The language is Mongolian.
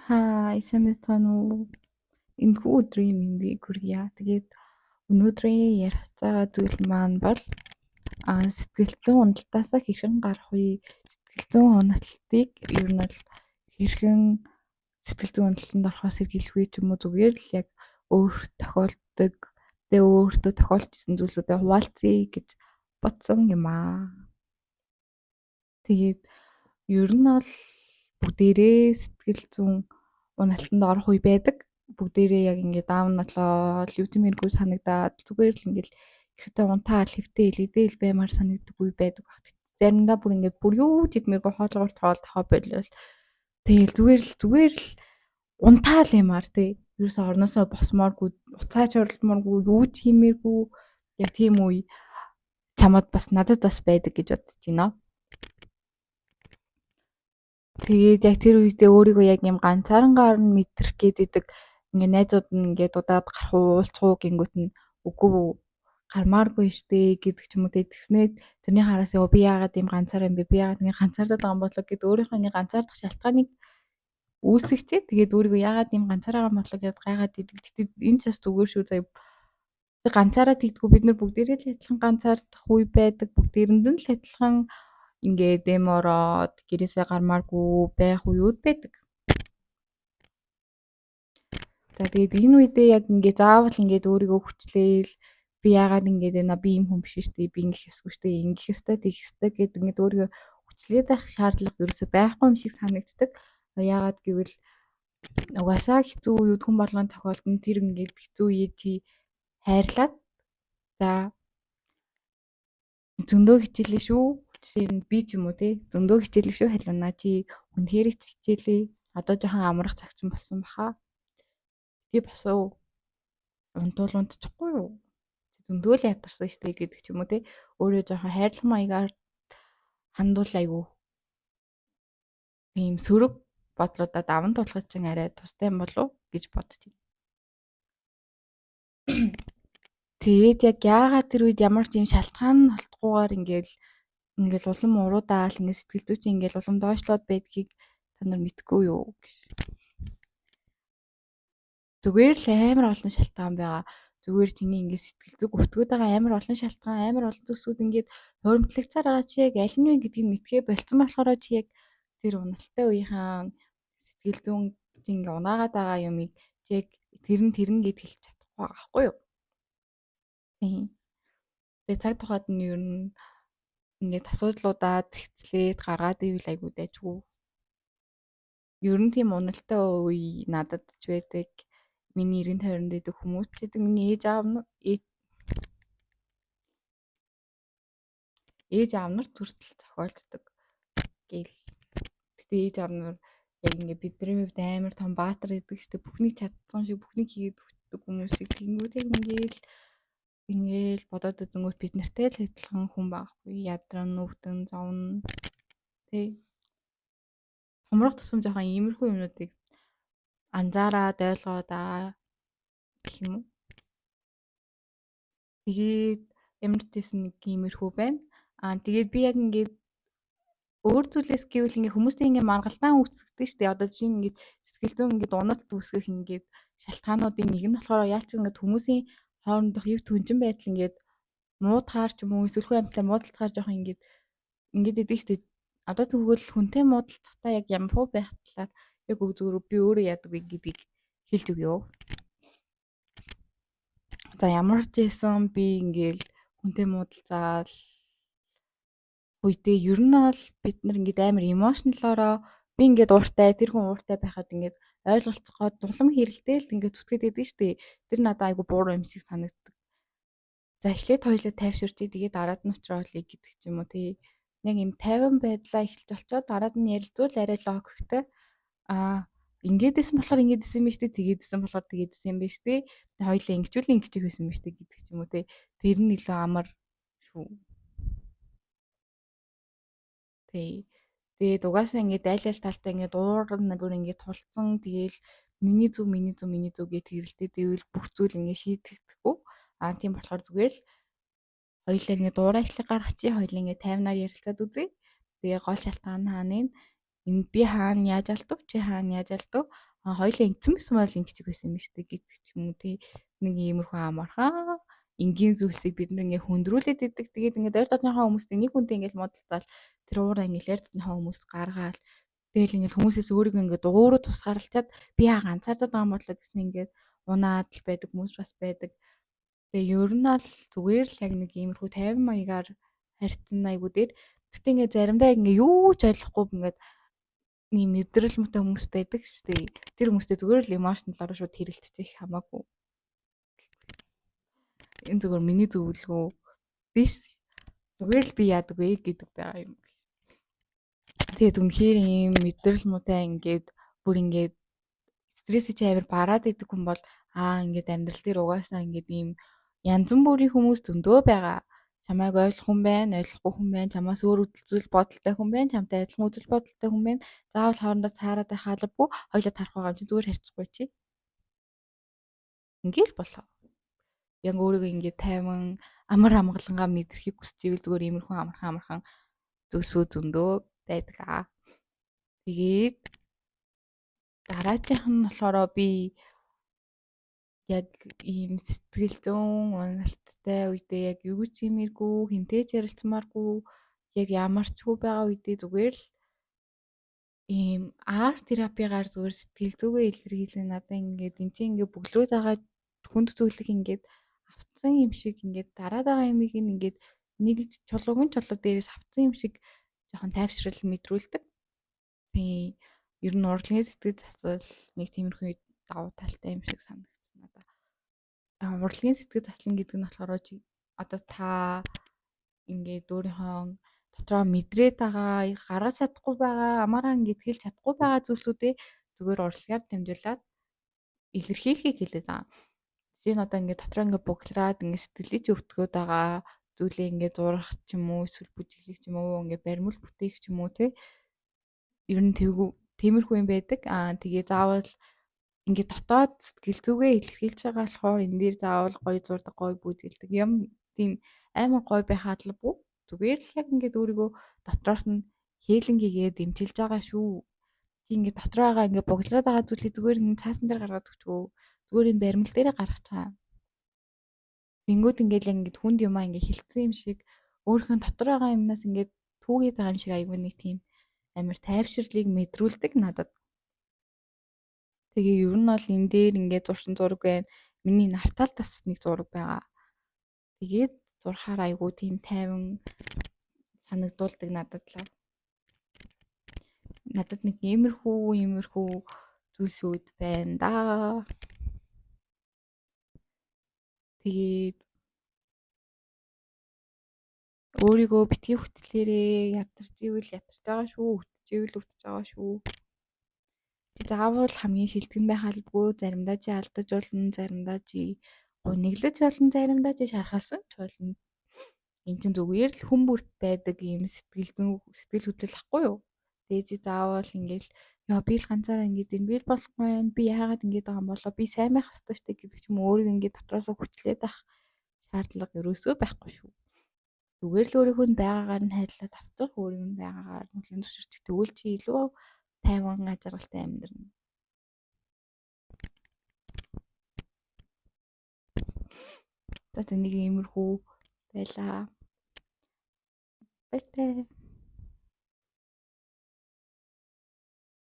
Сайн байцгаана уу? Энэхүү өдрийн мэндийг хүргье. Тэгээд өнөөдрийн ярих байгаа зүйл маань бол сэтгэл зүйн уналтаасаа хэрхэн гарах вэ? Сэтгэл зүйн уналтыг ер нь бол хэрхэн сэтгэл зүйн уналтанд орохоос сэргийлэх вэ ч юм уу зүгээр л яг өөрт тохиолддог, тэгээ өөртөө тохиолдсон зүйлсүүдээ хуваалцъя гэж бодсон юм аа. Тэгээд ер нь бол бүгдээрээ сэтгэл зүйн уналтанд орох үе байдаг. Бүгдээрээ яг ингээд аав налаа лүзмэргүй санагдаад зүгээр л ингээд ихтэй унтаал хэвтэй илэгдээл баймаар санагддаг үе байдаг багт. Заримдаа бүр ингээд бүр юу ч идмэргүй хоолгоор тоол тахаа болол. Тэгэл зүгээр л унтаал юмар тий. Ерөөсөө орносоо босмооргүй, уцаач оролдмооргүй, юу ч хиймээргүй яг тийм үе чамд бас надад бас байдаг гэж бодож байна. Тэгээд яг тэр үедээ өөрийгөө яг юм ганцаарнгаар нь мэдрэх гээд ингээ найзууд нь ингээ дудаад гарах уулзах гингүүт нь үгүй гармааргүй штэ гэдэг ч юм уу тэгснээ тэрний хараас би яагаад юм ганцаараа юм бэ? Би яагаад ингээ ганцаардаад байгаа юм болоо гэд өөрийнхөө ингээ ганцаардах шалтгааныг үүсгэчээ. Тэгээд өөрийгөө яагаад юм ганцаараа байгаа юм болоо гэд гайхаад идэг. Тэгтээ энэ ч бас зүгээр шүү заяа. Ганцаараа тэгдэггүй бид нар бүгдээрээ л адилхан ганцаардах үе байдаг. Бүгдээрэнд нь л адилхан ингээд дэм ороод гэрээсээ гармааргүй байх үеуд байдаг. За тэгээд энэ үедээ яг ингээд заавал ингээд өөрийгөө хүчлээл би яагаад ингээд байна би юм хүн биш шүү дээ би ингэх ёсгүй шүү дээ ингэх ёстой тэгэх ёстой гэдэг ингээд өөрийгөө хүчлээд байх шаардлага ерөөсөй байхгүй юм шиг санагддаг. Яагаад гэвэл угаасаа хэцүү үед хүн болгон тохиолдсон тэр ингээд хэцүү үед чи хайрлаад за зөндөө хичээлээ шүү. Жишээ нь би ч юм уу те зөндөө хичээлээ шүү халуунаа чи үнэхээр хичээлээ. Одоо жоохон амрах цагчин болсон баха. Би босоо унтуул унтчихгүй юу? Зөндөө л ядарсан штэ гэдэг ч юм уу те. Өөрөө жоохон хайрлах маягаар хандуул айгу. Тийм сөрөг бодлуудаа даван тулгаж чин арай тустай юм болов гэж бодчих. Тэгээд яг яагаад тэр үед ямар ч юм шалтгаан олдохгүйгээр ингээл улам уруудаал ингээд сэтгэл зүй чинь ингээл улам доошлоод байдгийг та нар мэдгүй юу гэж. Зүгээр л амар олон шалтгаан байгаа. Зүгээр чиний ингээд сэтгэл зүг өвтгöd байгаа амар олон шалтгаан, амар олон зүйлсүүд ингээд хуримтлагцаар байгаа чи яг аль нь вэ гэдгийг мэдхээ болцсон болохоор чи яг тэр уналттай үеийнхэн сэтгэл зүйн чинь ингээд унаагаад байгаа юмыг чи яг тэрнэ гэд хэлж чадахгүй байгаа байхгүй юу? Тийм. Тэгээ цаг тухайд нь ер нь ингээд асуудлуудаа зэгцлээд гаргаад ивэл айгуу дайггүй. Ер нь тийм уналттай үе надад ч байдаг. Миний 90-20-нд идэх хүмүүс ч гэдэг миний ээж аав нар зүртэл зохиолддог гээл. Гэтэ ээж аав нар яг ингээд бидний хувьд амар том баатар гэдэг штеп бүхнийг чадсан шиг бүхнийг хийгээд өгдөг хүмүүсийг тэнгүүд яг ингээл бодоод үзэнгүүт бид нартэй л адилхан хүн байхгүй ядран нүвдэн зовн тий хумрах тусам жоохон иймэрхүү юмнуудыг анзаараад ойлгоод гэх юм уу. Тэгээд ямар ч гэсэн нэг иймэрхүү байна. Тэгээд би яг ингээд өөр зүйлээс гэвэл ингээд хүмүүстэй ингээд маргалтаан үүсгдэг шүү дээ. Одоо жишээ нь ингээд сэтгэл зүйн ингээд уналт үүсгэх ингээд шалтгаануудын нэг нь болохоор яалч ингээд хүмүүсийн хоорондох ёв түнжин байдал ингээд муудахаар ч юм уу эсвэл амьтаа муудалцахаар жоохон ингээд идэг шүү дээ. Одоо тэгвэл хүнтэй муудалцахтаа яг ямар хөө байх талаар яг зүгээр би өөрөө яадаг вэ гэдгийг хэлж өгье. За ямар ч байсан би ингээл хүнтэй муудалцаал үедээ ер нь бол бид нар ингээд амар эмошнлороо би ингээд ууртай тэр хүн ууртай байхад ингээд ойлголцохоо дулам хэрэлдээл ингээд зүтгээд идэг штеп. Тэр надад айгу бууруу юм шиг санагддаг. За эхлээд хоёулаа тайвширчээ тэгээд дараад нь уулзъя гэдэг ч юм уу тий. Яг юм 50 байдлаа эхэлж олцоод дараад нь ярилцвал арай л огтой. Ингээдсэн болохоор ингээдсэн юм биш үү? Тэгээдсэн болохоор тэгээдсэн юм биш үү? Хоёулаа ингэчүүл ингэчих байсан юм биш үү гэдэг ч юм уу тий. Тэр нь илүү амар шүү. Тий. Тэгээд угаасаа ингээд айл талтаа ингээд уур нэгөр ингээд тулцсан тэгээл миний зүг гээд хэрэлдээд ивэл бүх зүйл ингээд шийдэгдэхгүй. Тийм болохоор зүгээр л хоёулаа ингээд дуурай эхлэх гаргачих. Хоёулаа ингээд тайвнаар ярилцаад үзье. Тэгээ гол шалтгаан хаана вэ? Энэ би хаана яаж алдав? Чи хаана яаж алдав? Хоёулаа ингэсэн байсан бол ингэчих байсан юм шүү дээ гэдэг ч юм уу тий. Нэг иймэрхүү амархан энгийн зүйлсийг бид нэг ингээ хөндрүүлээд идэг. Тэгээд ингээд ойр дотныхоо хүмүүстэй нэг хүнтэй ингээд муудалцаал тэр уураа ингээд ойр дотныхоо хүмүүс гаргаал. Тэгэл ингээд хүмүүсээс өөрийгөө ингээд ууруу тусгаарлчаад би ганцаардаад байгаа юм бодлоо гэсэн ингээд унаад л байдаг хүмүүс бас байдаг. Тэгээ ер нь бол зүгээр л яг нэг иймэрхүү 50 маягаар харьцсан айгуу дээр. Гэхдээ ингээд заримдаа ингээ юу ч ойлгохгүй ингээд нэг мэдрэл муутай хүмүүс байдаг шүү дээ. Тэр хүмүүстэй зүгээр л эмошнлоор шууд хэрэлцэх хамаагүй. Энэ зүгээр миний зөвлөгөө биш. Зүгээр л би яадаг вэ гэдэг байгаа юм. Тэгээд үнэхээр ийм мэдрэл муутай ингээд бүр ингээд стрессээ чи амар бараад идэг хүн бол ингээд амьдрал дээр угаасаа ингээд ийм янз бүрийн хүмүүс зөндөө байгаа. Чамайг ойлгох хүн байна, ойлгохгүй хүн байна, чамаас өөр үзэл бодолтой хүн байна, чамтай адилхан үзэл бодолтой хүн байна. Заавал хоорондоо таараад байх албагүй. Хоёулаа тарах байгаа юм чи зүгээр харьцахгүй чи. Ингээл болоо. Яг өөрийгөө ингээд тайван амар амгалангаа мэдрэхийг хүсч ивэл зүгээр иймэрхүү амархан зүйлсүүд зөндөө байдаг аа. Тэгээд дараачих нь болохоор би яг ийм сэтгэл зүйн уналттай үедээ яг юу ч иймэргүй хинтээж ярилцмааргүй яг ямар ч хүү байгаа үедээ зүгээр л ийм арт терапигаар зүгээр сэтгэл зүгээ илэрхийлэн надаа ингээд энэ чинь ингээд бөглөрөөд байгаа хүнд зүйлэг ингээд автсан юм шиг ингээд дараад байгаа юмыг ингээд нэг чулуугийн чулуу дээрээс автсан юм шиг жоохон тайвшрал мэдрүүлдэг. Тийм ер нь урлагийн сэтгэл засал нэг тиймэрхүү давуу талтай юм шиг санагдсан надаа. Урлагийн сэтгэл заслан гэдэг нь болохоор одоо та ингээд өөрийнхөө дотроо мэдрээд байгаа, гаргаж чадахгүй байгаа, амаараа ингээд хэлж чадахгүй байгаа зүйлсүүдээ зүгээр урлагаар дамжуулаад илэрхийлэхийг хэлээд байгаа. Жишээ нь одоо ингээд дотроо ингээд буглараад ингээд сэтгэлээ чи өвтгөөд байгаа зүйлээ ингээд зурах ч юм уу, эсвэл бүжиглэх ч юм уу, ингээд баримл бүтээх ч юм уу тий. Ер нь тиймэрхүү юм байдаг. Тэгээ заавал ингээд дотоод сэтгэл зүгээ илэрхийлж байгаа болохоор энэ дээр заавал гоё зурдаг, гоё бүжгэлдэг юм тийм амар гоё байх албагүй. Зүгээр л яг ингээд өөрийгөө дотроос нь хээлэнгээгээ дэмчилж байгаа шүү. Чи ингээд дотроо байгаа ингээд буглараад байгаа зүйлийг зүгээр энэ цаасан дээр гаргаад өгчөө. Зүгээр энэ баримл дээрээ гаргаж байгаа. Тэнгүүд ингээд яг ингээд хүнд юмаа ингээд хилцсэн юм шиг өөрийнхөө дотор байгаа юмнаас ингээд түүгээд байгаа юм шиг аягүй нэг тийм амар тайвширлыг мэдрүүлдэг надад. Тэгээ ер нь бол энэ дээр ингээд зурсан зураг байна. Миний нартал тас нэг зураг байгаа. Тэгээд зурхаар айгүй тийм тайван санагдуулдаг надад л. Надад нэг иймэрхүү зүйлсүүд байна да. Тэгээд өөрийгөө битгий хөтлөөрээ ядарч ивэл ядарч байгаа шүү, өвтөж ивэл өвтөж байгаа шүү. Заавал хамгийн шилтгэн байх албагүй, заримдаа чи алдаж болно, заримдаа чи униглаж болно, заримдаа чи шархалсан ч болно. Энэ чинь зүгээр л хүн бүрт байдаг юм сэтгэл хөдлөл ахгүй юу? Тэгээ чи заавал ингээл яа би л ганцаараа ингээд энэ би болохгүй байх, би яагаад ингэж байгаа юм болоо, би сайн байх ёстой штэ гэдэг ч юм уу өөрийгөө ингээд дотроосоо хүчлээд ах шаардлага ерөөсөө байхгүй шүү. Зүгээр л өөрийнхөө байгаагаар нь хайрлаад авчих, өөрийнхөө байгаагаар нь хүлээн зөвшөөрчих. Тэгвэл чи илүү тайван ажиргалтай амьдрна. За нэг иймэрхүү байлаа. Баяртай.